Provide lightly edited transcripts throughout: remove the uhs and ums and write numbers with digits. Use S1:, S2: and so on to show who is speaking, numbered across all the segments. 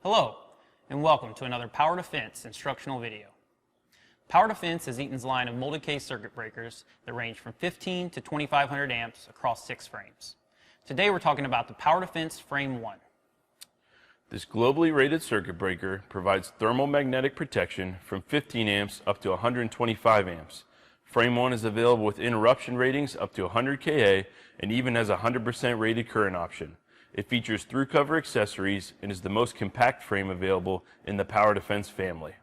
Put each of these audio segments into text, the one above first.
S1: Hello, and welcome to another Power Defense instructional video. Power Defense is Eaton's line of molded case circuit breakers that range from 15 to 2500 amps across 6 frames. Today we're talking about the Power Defense Frame 1.
S2: This globally rated circuit breaker provides thermomagnetic protection from 15 amps up to 125 amps. Frame 1 is available with interruption ratings up to 100 kA and even has a 100% rated current option. It features through cover accessories and is the most compact frame available in the Power Defense family.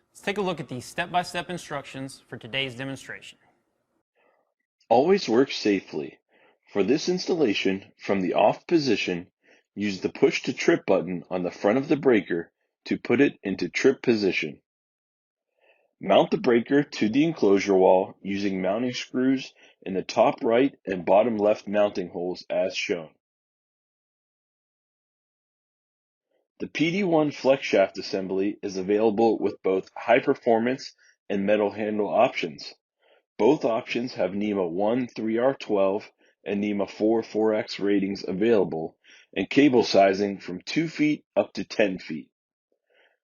S1: Let's take a look at the step-by-step instructions for today's demonstration.
S3: Always work safely. For this installation, from the off position, use the push to trip button on the front of the breaker to put it into trip position. Mount the breaker to the enclosure wall using mounting screws in the top right and bottom left mounting holes as shown. The PD1 flex shaft assembly is available with both high performance and metal handle options. Both options have NEMA 1 3R12 and NEMA 4 4X ratings available and cable sizing from 2 feet up to 10 feet.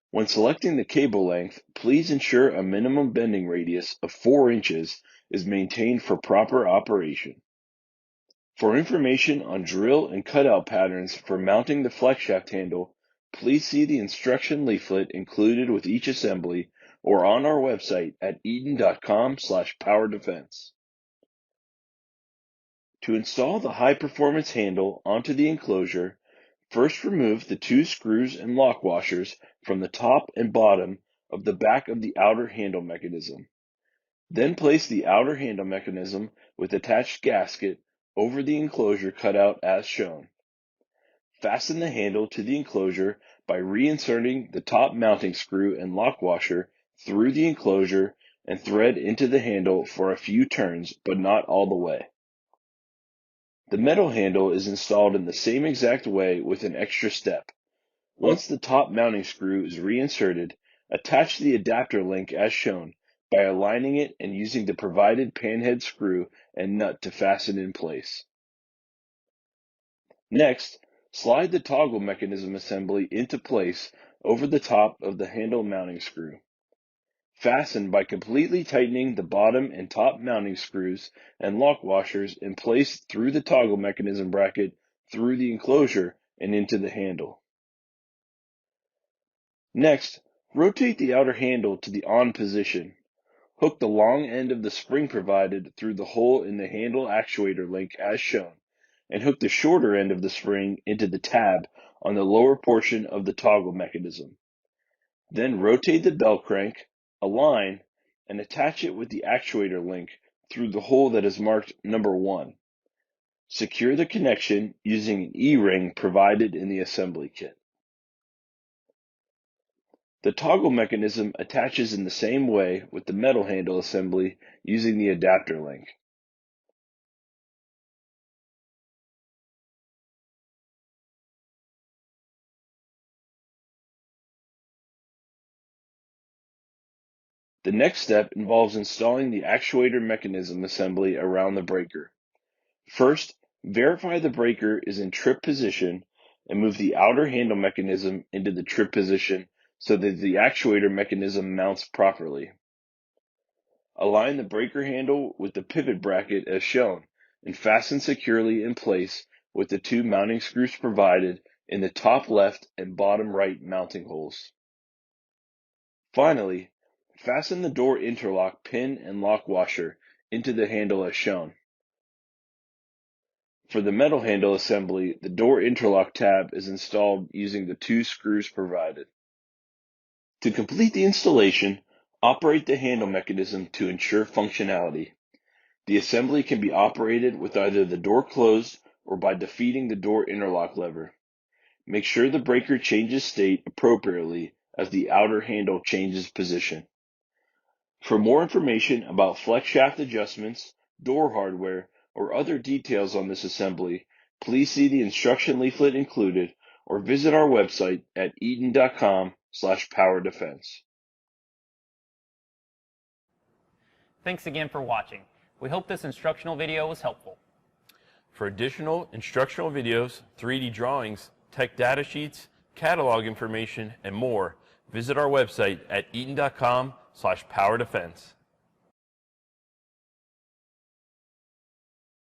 S3: When selecting the cable length, please ensure a minimum bending radius of 4 inches is maintained for proper operation. For information on drill and cutout patterns for mounting the flex shaft handle, please see the instruction leaflet included with each assembly or on our website at eaton.com/powerdefense. To install the high-performance handle onto the enclosure, first remove the 2 screws and lock washers from the top and bottom of the back of the outer handle mechanism. Then place the outer handle mechanism with attached gasket over the enclosure cutout as shown. Fasten the handle to the enclosure by reinserting the top mounting screw and lock washer through the enclosure and thread into the handle for a few turns, but not all the way. The metal handle is installed in the same exact way with an extra step. Once the top mounting screw is reinserted, attach the adapter link as shown by aligning it and using the provided panhead screw and nut to fasten in place. Next, slide the toggle mechanism assembly into place over the top of the handle mounting screw. Fasten by completely tightening the bottom and top mounting screws and lock washers in place through the toggle mechanism bracket through the enclosure and into the handle. Next, rotate the outer handle to the on position. Hook the long end of the spring provided through the hole in the handle actuator link as shown, and hook the shorter end of the spring into the tab on the lower portion of the toggle mechanism. Then rotate the bell crank, align, and attach it with the actuator link through the hole that is marked number 1. Secure the connection using an E-ring provided in the assembly kit. The toggle mechanism attaches in the same way with the metal handle assembly using the adapter link. The next step involves installing the actuator mechanism assembly around the breaker. First, verify the breaker is in trip position and move the outer handle mechanism into the trip position so that the actuator mechanism mounts properly. Align the breaker handle with the pivot bracket as shown and fasten securely in place with the 2 mounting screws provided in the top left and bottom right mounting holes. Finally, fasten the door interlock pin and lock washer into the handle as shown. For the metal handle assembly, the door interlock tab is installed using the 2 screws provided. To complete the installation, operate the handle mechanism to ensure functionality. The assembly can be operated with either the door closed or by defeating the door interlock lever. Make sure the breaker changes state appropriately as the outer handle changes position. For more information about flex shaft adjustments, door hardware, or other details on this assembly, please see the instruction leaflet included or visit our website at eaton.com/powerdefense.
S1: Thanks again for watching. We hope this instructional video was helpful.
S2: For additional instructional videos, 3D drawings, tech data sheets, catalog information, and more, visit our website at eaton.com/powerdefense.